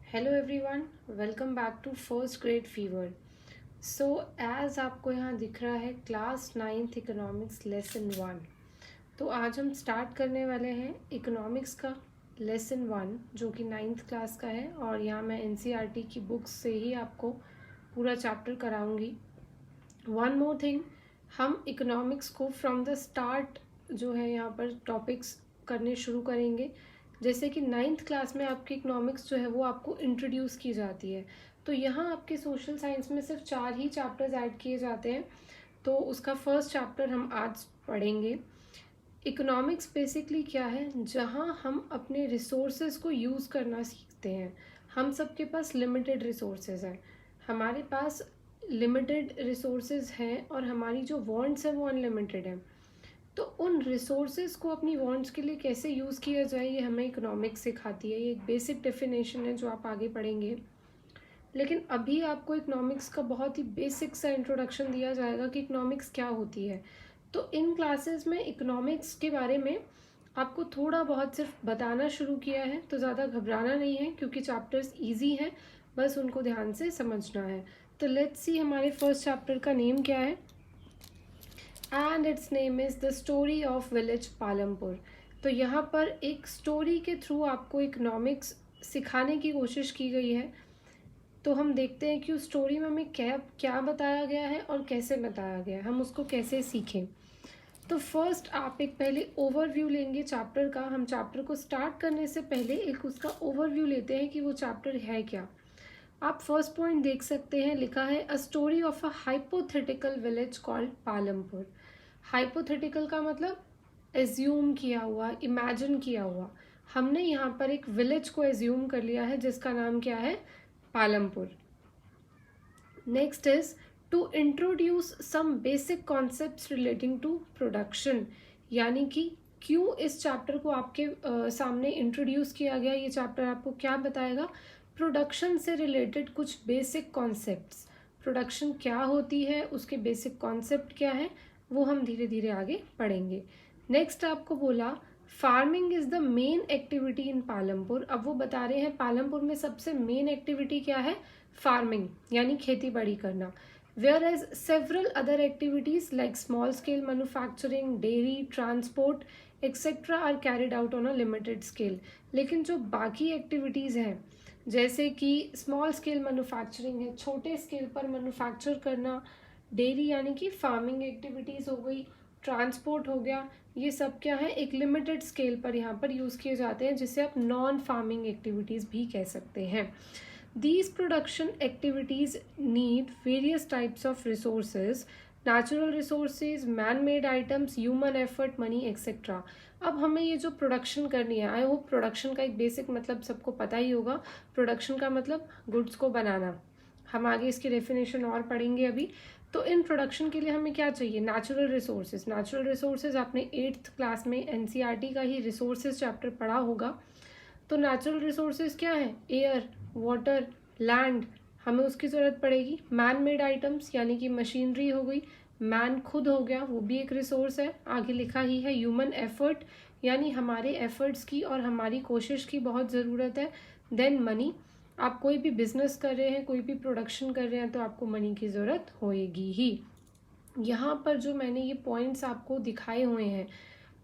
Hello everyone, welcome back to first grade fever. So as आपको यहाँ दिख रहा है क्लास 9th इकोनॉमिक्स लेसन 1। तो आज हम स्टार्ट करने वाले हैं इकोनॉमिक्स का लेसन 1 जो कि 9th क्लास का है। और यहाँ मैं एनसीईआरटी की बुक्स से ही आपको पूरा चैप्टर कराऊंगी। वन मोर थिंग, हम इकोनॉमिक्स को फ्रॉम द स्टार्ट जो है यहाँ पर टॉपिक्स करने शुरू करेंगे। जैसे कि 9th क्लास में आपकी इकोनॉमिक्स जो है वो आपको इंट्रोड्यूस की जाती है। तो यहाँ आपके सोशल साइंस में सिर्फ 4 ही चैप्टर्स ऐड किए जाते हैं। तो उसका फर्स्ट चैप्टर हम आज पढ़ेंगे। इकोनॉमिक्स बेसिकली क्या है, जहाँ हम अपने रिसोर्सेज को यूज़ करना सीखते हैं। हम सबके पास लिमिटेड रिसोर्सेज हैं, हमारे पास लिमिटेड रिसोर्सेज हैं और हमारी जो वांट्स हैं वो अनलिमिटेड हैं। तो उन रिसोर्सेज को अपनी वांट्स के लिए कैसे यूज़ किया जाए ये हमें इकोनॉमिक्स सिखाती है। ये एक बेसिक डेफिनेशन है जो आप आगे पढ़ेंगे। लेकिन अभी आपको इकोनॉमिक्स का बहुत ही बेसिक सा इंट्रोडक्शन दिया जाएगा कि इकोनॉमिक्स क्या होती है। तो इन क्लासेस में इकोनॉमिक्स के बारे में आपको थोड़ा बहुत सिर्फ बताना शुरू किया है, तो ज़्यादा घबराना नहीं है क्योंकि चैप्टर्स ईजी हैं, बस उनको ध्यान से समझना है। तो लेट्स सी हमारे फर्स्ट चैप्टर का नेम क्या है, and it's name is the story of village Palampur. तो यहाँ पर एक स्टोरी के थ्रू आपको इकोनॉमिक्स सिखाने की कोशिश की गई है। तो हम देखते हैं कि उस स्टोरी में हमें क्या क्या बताया गया है और कैसे बताया गया है, हम उसको कैसे सीखें। तो फर्स्ट आप एक पहले ओवरव्यू लेंगे चैप्टर का। हम चैप्टर को स्टार्ट करने से पहले एक उसका ओवरव्यू लेते हैं कि वो चैप्टर है क्या। आप फर्स्ट पॉइंट देख सकते हैं, लिखा है a story of a hypothetical village called Palampur. Hypothetical का मतलब एज्यूम किया हुआ, इमेजिन किया हुआ। हमने यहाँ पर एक विलेज को एज्यूम कर लिया है जिसका नाम क्या है, Palampur. Next is to introduce some basic concepts relating to production. यानी कि क्यों इस चैप्टर को आपके सामने इंट्रोड्यूस किया गया। ये चैप्टर आपको क्या बताएगा, प्रोडक्शन से रिलेटेड कुछ बेसिक कॉन्सेप्ट्स। प्रोडक्शन क्या होती है, उसके बेसिक कॉन्सेप्ट क्या है, वो हम धीरे धीरे आगे पढ़ेंगे। नेक्स्ट आपको बोला farming is the main activity in Palampur. अब वो बता रहे हैं पालमपुर में सबसे मेन एक्टिविटी क्या है, फार्मिंग यानी खेती बाड़ी करना। Whereas several other activities like small scale manufacturing, dairy, transport etcetera are carried out on a limited scale. लेकिन जो बाकी एक्टिविटीज़ हैं जैसे कि स्मॉल स्केल मैन्युफैक्चरिंग है, छोटे स्केल पर मैन्युफैक्चर करना, डेयरी यानी कि फार्मिंग एक्टिविटीज़ हो गई, ट्रांसपोर्ट हो गया, ये सब क्या है, एक लिमिटेड स्केल पर यहाँ पर यूज़ किए जाते हैं, जिसे आप नॉन फार्मिंग एक्टिविटीज़ भी कह सकते हैं। These production activities need various types of resources, natural resources, man-made items, human effort, money, etc. अब हमें ये जो प्रोडक्शन करनी है, आई होप प्रोडक्शन का एक बेसिक मतलब सबको पता ही होगा। प्रोडक्शन का मतलब गुड्स को बनाना। हम आगे इसकी डेफिनेशन और पढ़ेंगे अभी। तो इन प्रोडक्शन के लिए हमें क्या चाहिए, नेचुरल रिसोर्सेज। नेचुरल रिसोर्सेज आपने 8th क्लास में एनसीईआरटी का ही रिसोर्सेज चैप्टर पढ़ा होगा। तो नेचुरल रिसोर्सेज क्या है, एयर, वाटर, लैंड, हमें उसकी ज़रूरत पड़ेगी। मैन मेड आइटम्स यानी कि मशीनरी हो गई, मैन खुद हो गया, वो भी एक रिसोर्स है। आगे लिखा ही है ह्यूमन एफर्ट, यानी हमारे एफर्ट्स की और हमारी कोशिश की बहुत ज़रूरत है। देन मनी, आप कोई भी बिजनेस कर रहे हैं, कोई भी प्रोडक्शन कर रहे हैं तो आपको मनी की ज़रूरत होएगी ही। यहाँ पर जो मैंने ये पॉइंट्स आपको दिखाए हुए हैं,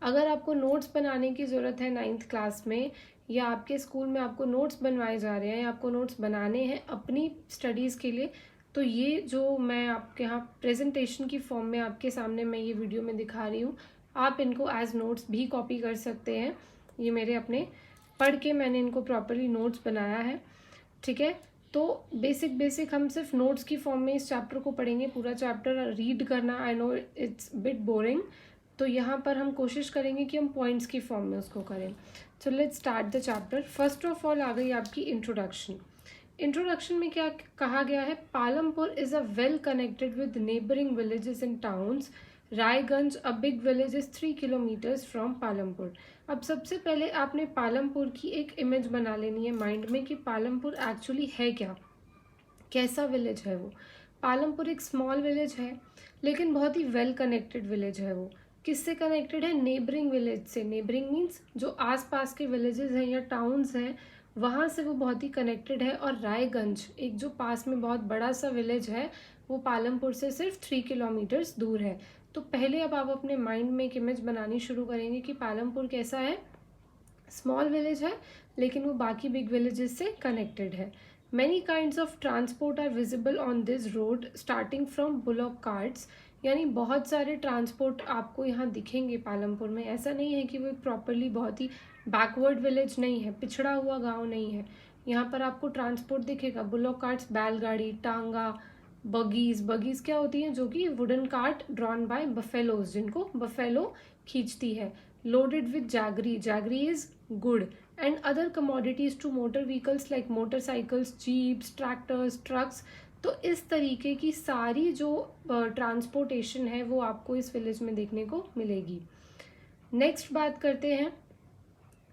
अगर आपको नोट्स बनाने की ज़रूरत है 9th क्लास में, या आपके स्कूल में आपको नोट्स बनवाए जा रहे हैं या आपको नोट्स बनाने हैं अपनी स्टडीज़ के लिए, तो ये जो मैं आपके यहाँ प्रेजेंटेशन की फॉर्म में आपके सामने मैं ये वीडियो में दिखा रही हूँ, आप इनको एज नोट्स भी कॉपी कर सकते हैं। ये मेरे अपने पढ़ के मैंने इनको प्रॉपरली नोट्स बनाया है, ठीक है। तो बेसिक हम सिर्फ नोट्स की फॉर्म में इस चैप्टर को पढ़ेंगे। पूरा चैप्टर रीड करना I know it's bit boring, तो यहाँ पर हम कोशिश करेंगे कि हम पॉइंट्स की फॉर्म में उसको करें। So let's start the chapter. First of all आ गई आपकी इंट्रोडक्शन। इंट्रोडक्शन में क्या कहा गया है, Palampur is a well connected with neighbouring villages and towns. Raiganj a big village is 3 kilometres from Palampur. अब सबसे पहले आपने पालमपुर की एक इमेज बना लेनी है माइंड में कि पालमपुर एक्चुअली है क्या, कैसा विलेज है वो। पालमपुर एक स्मॉल विलेज है लेकिन बहुत ही वेल कनेक्टेड विलेज है। वो किससे कनेक्टेड है, नेबरिंग विलेज से। नेबरिंग मीन्स जो आसपास के विलेजेस हैं या टाउन्स हैं वहाँ से वो बहुत ही कनेक्टेड है। और रायगंज एक जो पास में बहुत बड़ा सा विलेज है, वो पालमपुर से सिर्फ 3 किलोमीटर्स दूर है। तो पहले अब आप अपने माइंड में एक इमेज बनानी शुरू करेंगे कि पालमपुर कैसा है। स्मॉल विलेज है लेकिन वो बाकी बिग विलेजेस से कनेक्टेड है। Many kinds of transport are visible on this road starting from bullock carts, यानी बहुत सारे ट्रांसपोर्ट आपको यहाँ दिखेंगे पालमपुर में। ऐसा नहीं है कि वो एक प्रॉपरली बहुत ही बैकवर्ड विलेज नहीं है, पिछड़ा हुआ गांव नहीं है। यहाँ पर आपको ट्रांसपोर्ट दिखेगा। बुलॉक कार्ट्स बैलगाड़ी, टांगा, बगीज क्या होती हैं, जो कि wooden cart drawn by buffaloes, जिनको बफेलो खींचती है। Loaded with jaggery is gur and other commodities to motor vehicles like motorcycles, jeeps, tractors, trucks. तो इस तरीके की सारी जो ट्रांसपोर्टेशन है वो आपको इस विलेज में देखने को मिलेगी। नेक्स्ट बात करते हैं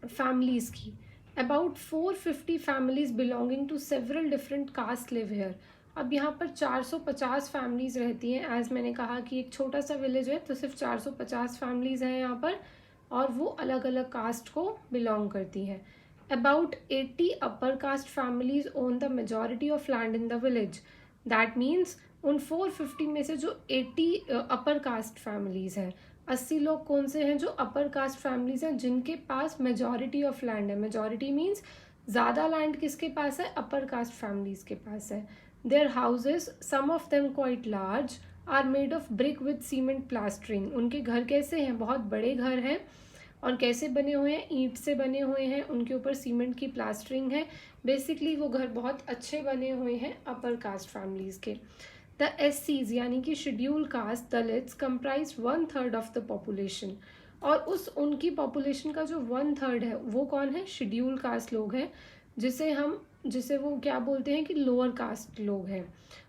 फैमिलीज़ की। About 450 families belonging to several different caste live here. अब यहाँ पर 450 फैमिलीज रहती हैं। एज मैंने कहा कि एक छोटा सा विलेज है तो सिर्फ 450 फैमिलीज हैं यहाँ पर, और वो अलग अलग कास्ट को बिलोंग करती हैं। About 80 upper caste families own the majority of land in the village. That means उन 450 में से जो 80 अपर कास्ट फैमिलीज हैं, 80 लोग कौन से हैं, जो अपर कास्ट फैमिलीज हैं जिनके पास मेजॉरिटी ऑफ लैंड है। मेजॉरिटी मीन्स ज़्यादा लैंड किसके पास है, अपर कास्ट फैमिलीज के पास है। Their houses, some of them quite large, are made of brick with cement plastering. उनके घर कैसे हैं, बहुत बड़े घर हैं। और कैसे बने हुए हैं, ईंट से बने हुए हैं, उनके ऊपर सीमेंट की प्लास्टरिंग है। बेसिकली वो घर बहुत अच्छे बने हुए हैं अपर कास्ट फैमिलीज के। द SCs यानी कि schedule caste Dalits comprise 1/3 of the population. और उस उनकी पॉपुलेशन का जो 1/3 है वो कौन है, शेड्यूल कास्ट लोग हैं, जिसे वो क्या बोलते हैं कि लोअर कास्ट लोग हैं।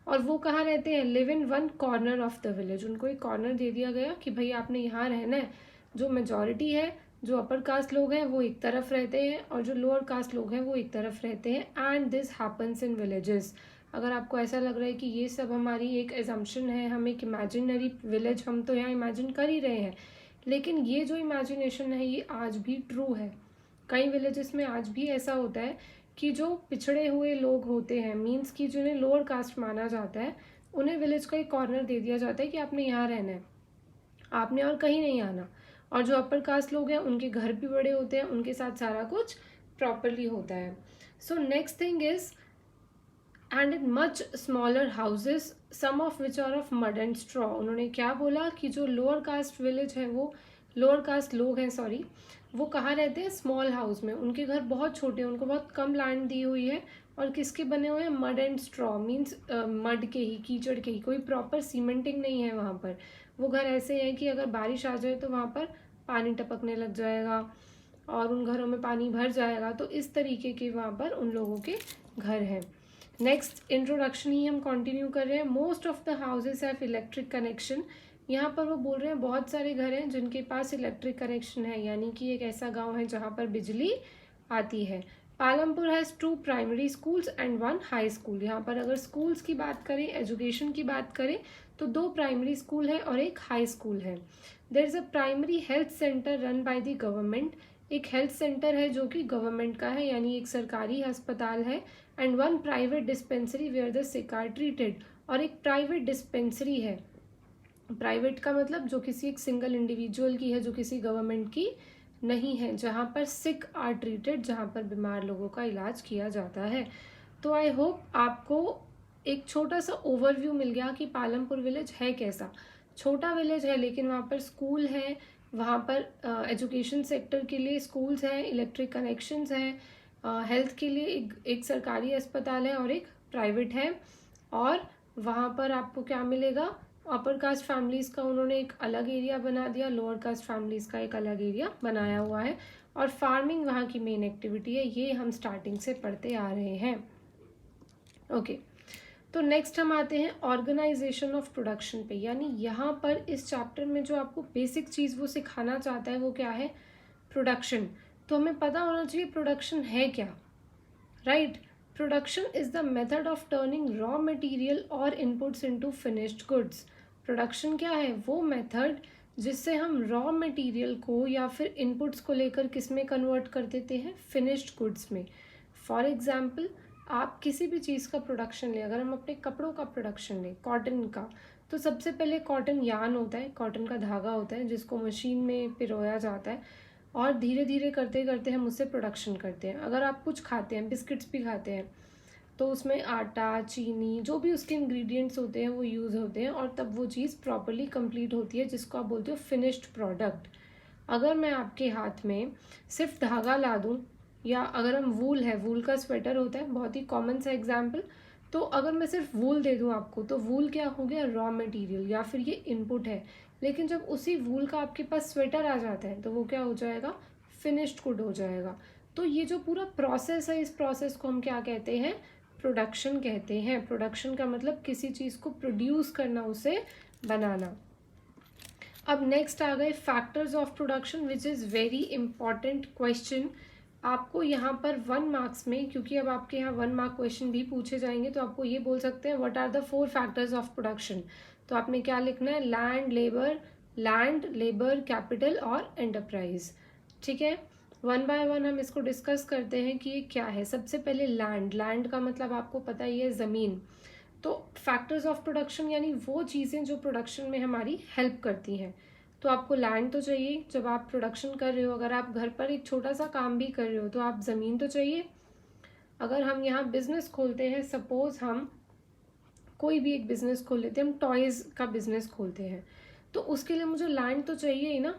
और वो कहाँ रहते हैं, live in one corner of the village. उनको एक कॉर्नर दे दिया गया कि भाई आपने यहाँ रहना है। जो मेजॉरिटी है, जो अपर कास्ट लोग हैं वो एक तरफ रहते हैं और जो लोअर कास्ट लोग हैं वो एक तरफ रहते हैं। And this happens in villages. अगर आपको ऐसा लग रहा है कि ये सब हमारी एक एजम्पशन है, हम एक इमेजिनरी विलेज हम तो यहाँ इमेजिन कर ही रहे हैं, लेकिन ये जो इमेजिनेशन है ये आज भी ट्रू है। कई विलेजेस में आज भी ऐसा होता है कि जो पिछड़े हुए लोग होते हैं, मीन्स कि जिन्हें लोअर कास्ट माना जाता है, उन्हें विलेज का एक कॉर्नर दे दिया जाता है कि आपने यहाँ रहना है, आपने और कहीं नहीं आना। और जो अपर कास्ट लोग हैं उनके घर भी बड़े होते हैं, उनके साथ सारा कुछ प्रॉपरली होता है। So next thing is and in much smaller houses some of which are of mud and straw. उन्होंने क्या बोला कि जो लोअर कास्ट विलेज है, वो लोअर कास्ट लोग हैं सॉरी, वो कहाँ रहते हैं, स्मॉल हाउस में। उनके घर बहुत छोटे हैं, उनको बहुत कम लैंड दी हुई है और किसके बने हुए हैं, mud and straw means mud के ही, कीचड़ के ही, कोई प्रॉपर सीमेंटिंग नहीं है वहाँ पर। वो घर ऐसे हैं कि अगर बारिश आ जाए तो वहाँ पर पानी टपकने लग जाएगा और उन घरों में पानी भर जाएगा। तो इस तरीके के वहाँ पर उन लोगों के घर हैं। नेक्स्ट इंट्रोडक्शन ही हम कंटिन्यू कर रहे हैं। Most of the houses have electric connection. यहाँ पर वो बोल रहे हैं बहुत सारे घर हैं जिनके पास इलेक्ट्रिक कनेक्शन है, यानी कि एक ऐसा गांव है जहाँ पर बिजली आती है। Palampur has 2 primary schools and 1 high school. यहाँ पर अगर स्कूल्स की बात करें, एजुकेशन की बात करें, तो 2 प्राइमरी स्कूल है और एक हाई स्कूल है। There is a primary health centre run by the government. एक हेल्थ सेंटर है जो कि गवर्नमेंट का है, यानी एक सरकारी अस्पताल है। And 1 private dispensary where the sick are treated. और एक प्राइवेट डिस्पेंसरी है, प्राइवेट का मतलब जो किसी एक सिंगल इंडिविजुअल की है, जो किसी गवर्नमेंट की नहीं है, जहाँ पर सिक आर ट्रीटेड, जहाँ पर बीमार लोगों का इलाज किया जाता है। तो आई होप आपको एक छोटा सा ओवरव्यू मिल गया कि पालमपुर विलेज है कैसा। छोटा विलेज है लेकिन वहाँ पर स्कूल है, वहाँ पर एजुकेशन सेक्टर के लिए स्कूल्स हैं, इलेक्ट्रिक कनेक्शंस हैं, हेल्थ के लिए एक सरकारी अस्पताल है और एक प्राइवेट है। और वहाँ पर आपको क्या मिलेगा, अपर कास्ट फैमिलीज़ का उन्होंने एक अलग एरिया बना दिया, लोअर कास्ट फैमिलीज़ का एक अलग एरिया बनाया हुआ है। और फार्मिंग वहाँ की मेन एक्टिविटी है, ये हम स्टार्टिंग से पढ़ते आ रहे हैं। ओके, तो नेक्स्ट हम आते हैं ऑर्गेनाइजेशन ऑफ प्रोडक्शन पे। यानी यहाँ पर इस चैप्टर में जो आपको बेसिक चीज़ वो सिखाना चाहता है वो क्या है, प्रोडक्शन। तो हमें पता होना चाहिए प्रोडक्शन है क्या, right. Production is the method of turning raw material और inputs into finished goods. Production क्या है, वो मेथड जिससे हम रॉ मटेरियल को या फिर इनपुट्स को लेकर किस में कन्वर्ट कर देते हैं, फिनिश्ड गुड्स में। फॉर एग्जाम्पल आप किसी भी चीज़ का प्रोडक्शन लें, अगर हम अपने कपड़ों का प्रोडक्शन लें, कॉटन का, तो सबसे पहले कॉटन यार्न होता है, कॉटन का धागा होता है जिसको मशीन में पिरोया जाता है और धीरे धीरे करते करते हम उससे प्रोडक्शन करते हैं। अगर आप कुछ खाते हैं, बिस्किट्स भी खाते हैं, तो उसमें आटा, चीनी, जो भी उसके इंग्रेडिएंट्स होते हैं वो यूज़ होते हैं और तब वो चीज़ प्रॉपरली कंप्लीट होती है जिसको आप बोलते हो फिनिश्ड प्रोडक्ट। अगर मैं आपके हाथ में सिर्फ धागा ला दूँ, या अगर हम वूल है, वूल का स्वेटर होता है, बहुत ही कॉमन सा एग्जाम्पल, तो अगर मैं सिर्फ वूल दे दूँ आपको, तो वूल क्या हो गया, रॉ मटेरियल या फिर ये इनपुट है। लेकिन जब उसी वूल का आपके पास स्वेटर आ जाता है तो वो क्या हो जाएगा, फिनिश्ड गुड हो जाएगा। तो ये जो पूरा प्रोसेस है, इस प्रोसेस को हम क्या कहते हैं, प्रोडक्शन कहते हैं। प्रोडक्शन का मतलब किसी चीज़ को प्रोड्यूस करना, उसे बनाना। अब नेक्स्ट आ गए factors of production, which is very important question. आपको यहाँ पर 1 मार्क्स में, क्योंकि अब आपके यहाँ 1 मार्क क्वेश्चन भी पूछे जाएंगे, तो आपको ये बोल सकते हैं what are the 4 factors of production. तो आपने क्या लिखना है, लैंड, लेबर, कैपिटल और एंटरप्राइज। ठीक है, 1 बाय 1 हम इसको डिस्कस करते हैं कि ये क्या है। सबसे पहले लैंड का मतलब आपको पता ही है, ज़मीन। तो फैक्टर्स ऑफ प्रोडक्शन यानी वो चीज़ें जो प्रोडक्शन में हमारी हेल्प करती हैं। तो आपको लैंड तो चाहिए, जब आप प्रोडक्शन कर रहे हो, अगर आप घर पर एक छोटा सा काम भी कर रहे हो तो आप ज़मीन तो चाहिए। अगर हम यहाँ बिजनेस खोलते हैं, सपोज हम कोई भी एक बिजनेस खोल लेते हैं, हम टॉयज़ का बिजनेस खोलते हैं, तो उसके लिए मुझे लैंड तो चाहिए ही ना,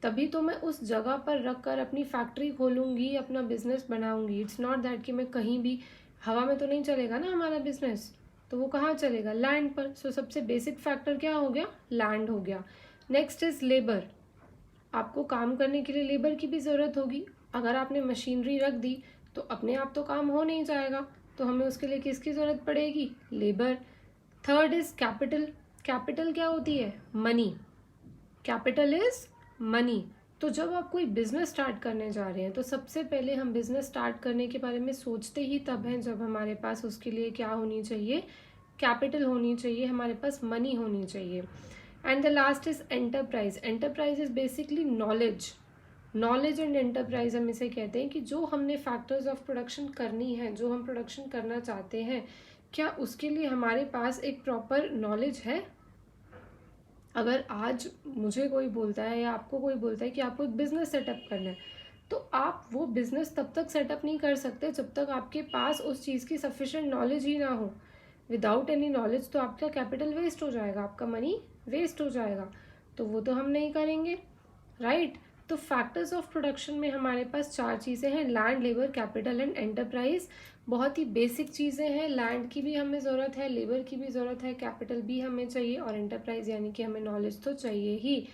तभी तो मैं उस जगह पर रख कर अपनी फैक्ट्री खोलूँगी, अपना बिजनेस बनाऊँगी। इट्स नॉट दैट कि मैं कहीं भी, हवा में तो नहीं चलेगा ना हमारा बिजनेस, तो वो कहाँ चलेगा, लैंड पर। सो सबसे बेसिक फैक्टर क्या हो गया, लैंड हो गया। Next is labour. आपको काम करने के लिए लेबर की भी ज़रूरत होगी। अगर आपने मशीनरी रख दी तो अपने आप तो काम हो नहीं जाएगा, तो हमें उसके लिए किसकी ज़रूरत पड़ेगी, labour. Third is capital. Capital क्या होती है, मनी। Capital is money. तो जब आप कोई बिजनेस स्टार्ट करने जा रहे हैं तो सबसे पहले हम बिजनेस स्टार्ट करने के बारे में सोचते ही तब हैं जब हमारे पास उसके लिए क्या होनी चाहिए, कैपिटल होनी चाहिए, हमारे पास मनी होनी चाहिए। And the last is enterprise. Enterprise is basically knowledge. Knowledge and enterprise हम इसे कहते हैं कि जो हमने फैक्टर्स ऑफ प्रोडक्शन करनी है, जो हम प्रोडक्शन करना चाहते हैं, क्या उसके लिए हमारे पास एक प्रॉपर नॉलेज है। अगर आज मुझे कोई बोलता है या आपको कोई बोलता है कि आपको एक बिज़नेस सेटअप करना है, तो आप वो बिज़नेस तब तक सेटअप नहीं कर सकते जब तक आपके पास उस चीज़ की सफिशिएंट नॉलेज ही ना हो। विदाउट एनी नॉलेज तो आपका कैपिटल वेस्ट हो जाएगा, आपका मनी वेस्ट हो जाएगा, तो वो तो हम नहीं करेंगे, राइट। तो फैक्टर्स ऑफ प्रोडक्शन में हमारे पास 4 चीज़ें हैं, land, labour, capital and enterprise. बहुत ही बेसिक चीज़ें हैं, लैंड की भी हमें ज़रूरत है, लेबर की भी ज़रूरत है, कैपिटल भी हमें चाहिए, और एंटरप्राइज यानी कि हमें नॉलेज तो चाहिए ही।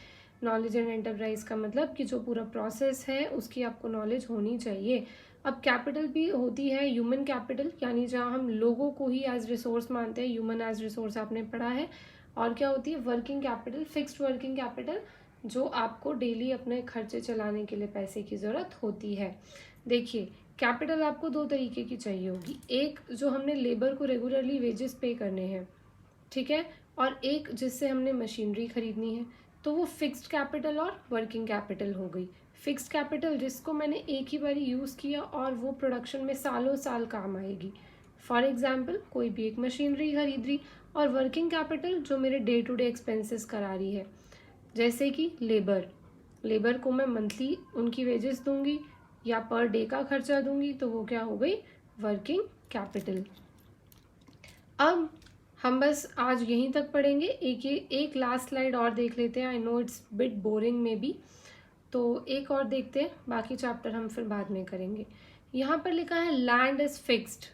नॉलेज एंड एंटरप्राइज का मतलब कि जो पूरा प्रोसेस है उसकी आपको नॉलेज होनी चाहिए। अब कैपिटल भी होती है ह्यूमन कैपिटल, यानी जहाँ हम लोगों को ही एज रिसोर्स मानते हैं, ह्यूमन एज रिसोर्स आपने पढ़ा है। और क्या होती है, working capital, fixed working capital, जो आपको डेली अपने खर्चे चलाने के लिए पैसे की ज़रूरत होती है। देखिए, कैपिटल आपको 2 तरीके की चाहिए होगी, एक जो हमने लेबर को रेगुलरली वेजेस पे करने हैं, ठीक है, और एक जिससे हमने मशीनरी खरीदनी है, तो वो फिक्स्ड कैपिटल और वर्किंग कैपिटल हो गई। फिक्स्ड कैपिटल जिसको मैंने एक ही बार यूज़ किया और वो प्रोडक्शन में सालों साल काम आएगी, फॉर एग्जाम्पल कोई भी एक मशीनरी खरीद रही। और वर्किंग कैपिटल जो मेरे डे टू डे एक्सपेंसेस करा रही है, जैसे कि लेबर को मैं मंथली उनकी वेजेस दूंगी या पर डे का खर्चा दूंगी, तो वो क्या हो गई, वर्किंग कैपिटल। अब हम बस आज यहीं तक पढ़ेंगे, एक लास्ट स्लाइड और देख लेते हैं। I know it's bit boring may be, तो एक और देखते हैं, बाकी चैप्टर हम फिर बाद में करेंगे। यहाँ पर लिखा है लैंड इज फिक्स्ड।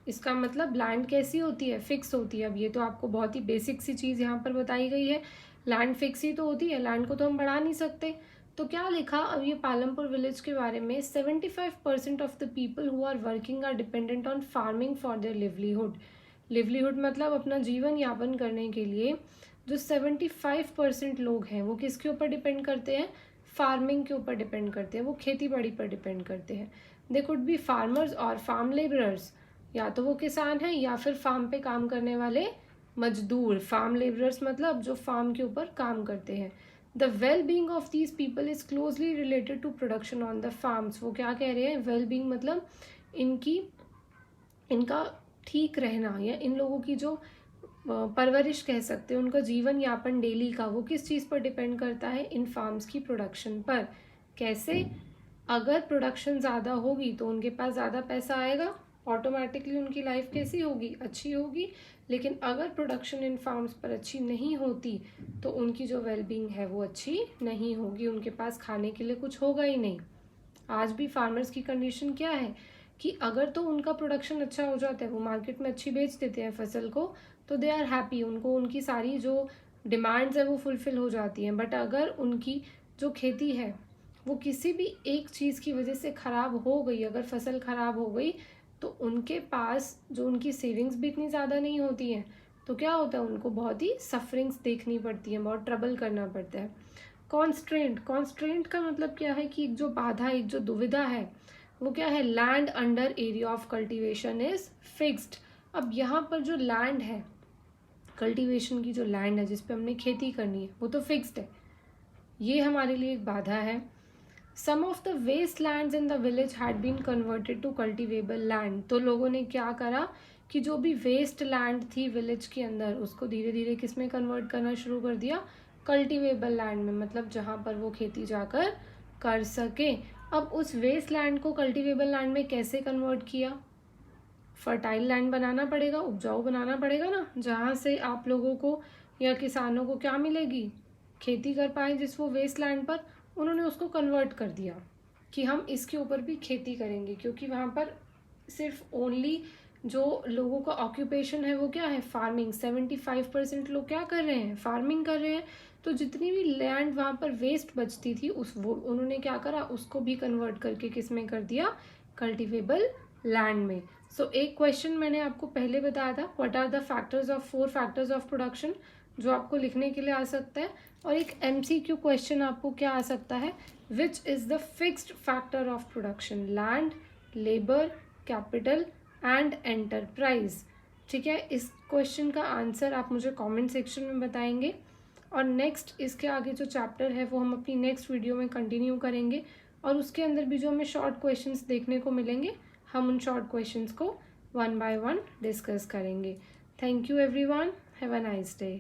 इसका मतलब लैंड कैसी होती है, फिक्स होती है। अब ये तो आपको बहुत ही बेसिक सी चीज़ यहाँ पर बताई गई है, लैंड फिक्स ही तो होती है, लैंड को तो हम बढ़ा नहीं सकते। तो क्या लिखा, अब ये पालमपुर विलेज के बारे में, 75% of the people who are working are dependent on farming for their livelihood. Livelihood मतलब अपना जीवन यापन करने के लिए जो 75% लोग हैं वो किसके ऊपर डिपेंड करते हैं, फार्मिंग के ऊपर डिपेंड करते हैं, वो खेती बाड़ी पर डिपेंड करते हैं। दे कुड बी फार्मर्स और फार्म लेबरर्स, या तो वो किसान हैं या फिर फार्म पे काम करने वाले मजदूर। फार्म लेबरर्स मतलब जो फार्म के ऊपर काम करते हैं। The well being of these people is closely related to production on the farms. वो क्या कह रहे हैं, वेल बींग मतलब इनका ठीक रहना या इन लोगों की जो परवरिश कह सकते हैं, उनका जीवन यापन डेली का, वो किस चीज़ पर डिपेंड करता है? इन फार्म्स की प्रोडक्शन पर। कैसे? अगर प्रोडक्शन ज़्यादा होगी तो उनके पास ज़्यादा पैसा आएगा, ऑटोमेटिकली उनकी लाइफ कैसी होगी? अच्छी होगी। लेकिन अगर प्रोडक्शन इन फार्म्स पर अच्छी नहीं होती तो उनकी जो वेलबींग है वो अच्छी नहीं होगी, उनके पास खाने के लिए कुछ होगा ही नहीं। आज भी फार्मर्स की कंडीशन क्या है कि अगर तो उनका प्रोडक्शन अच्छा हो जाता है, वो मार्केट में अच्छी बेच देते हैं फसल को, तो दे आर हैप्पी, उनको उनकी सारी जो डिमांड्स है वो फुलफिल हो जाती हैं। बट अगर उनकी जो खेती है वो किसी भी एक चीज़ की वजह से ख़राब हो गई, अगर फसल ख़राब हो गई, तो उनके पास जो उनकी सेविंग्स भी इतनी ज़्यादा नहीं होती हैं, तो क्या होता है, उनको बहुत ही सफरिंग्स देखनी पड़ती हैं, बहुत ट्रबल करना पड़ता है। कॉन्स्ट्रेंट का मतलब क्या है कि एक जो बाधा, एक जो दुविधा है वो क्या है? Land under area of cultivation is fixed. अब यहाँ पर जो लैंड है, कल्टीवेशन की जो लैंड है जिस पे हमने खेती करनी है, वो तो फिक्स्ड है, ये हमारे लिए एक बाधा है। Some of the waste land in the village had been converted to cultivable land. तो लोगों ने क्या करा कि जो भी वेस्ट लैंड थी विलेज के अंदर, उसको धीरे धीरे किस में कन्वर्ट करना शुरू कर दिया? कल्टिवेबल लैंड में, मतलब जहाँ पर वो खेती जाकर कर सके। अब उस वेस्ट लैंड को कल्टिवेबल लैंड में कैसे कन्वर्ट किया? फर्टाइल लैंड बनाना पड़ेगा, उपजाऊ बनाना पड़ेगा ना, जहाँ से आप लोगों को या किसानों को क्या मिलेगी? खेती कर पाए जिस वो वेस्ट लैंड पर। उन्होंने उसको कन्वर्ट कर दिया कि हम इसके ऊपर भी खेती करेंगे, क्योंकि वहाँ पर सिर्फ ओनली जो लोगों का ऑक्यूपेशन है वो क्या है? फार्मिंग। 75% लोग क्या कर रहे हैं? फार्मिंग कर रहे हैं। तो जितनी भी लैंड वहाँ पर वेस्ट बचती थी वो उन्होंने क्या करा? उसको भी कन्वर्ट करके किस में कर दिया? कल्टिवेबल लैंड में। सो एक क्वेश्चन मैंने आपको पहले बताया था, what are the factors of 4 factors of production, जो आपको लिखने के लिए आ सकता है। और एक MCQ क्वेश्चन आपको क्या आ सकता है? Which is the fixed factor of production? Land, labour, capital and enterprise. ठीक है, इस क्वेश्चन का आंसर आप मुझे कमेंट सेक्शन में बताएंगे। और नेक्स्ट इसके आगे जो चैप्टर है वो हम अपनी नेक्स्ट वीडियो में कंटिन्यू करेंगे, और उसके अंदर भी जो हमें शॉर्ट क्वेश्चंस देखने को मिलेंगे, हम उन शॉर्ट क्वेश्चंस को 1 by 1 डिस्कस करेंगे। Thank you everyone, have a nice day.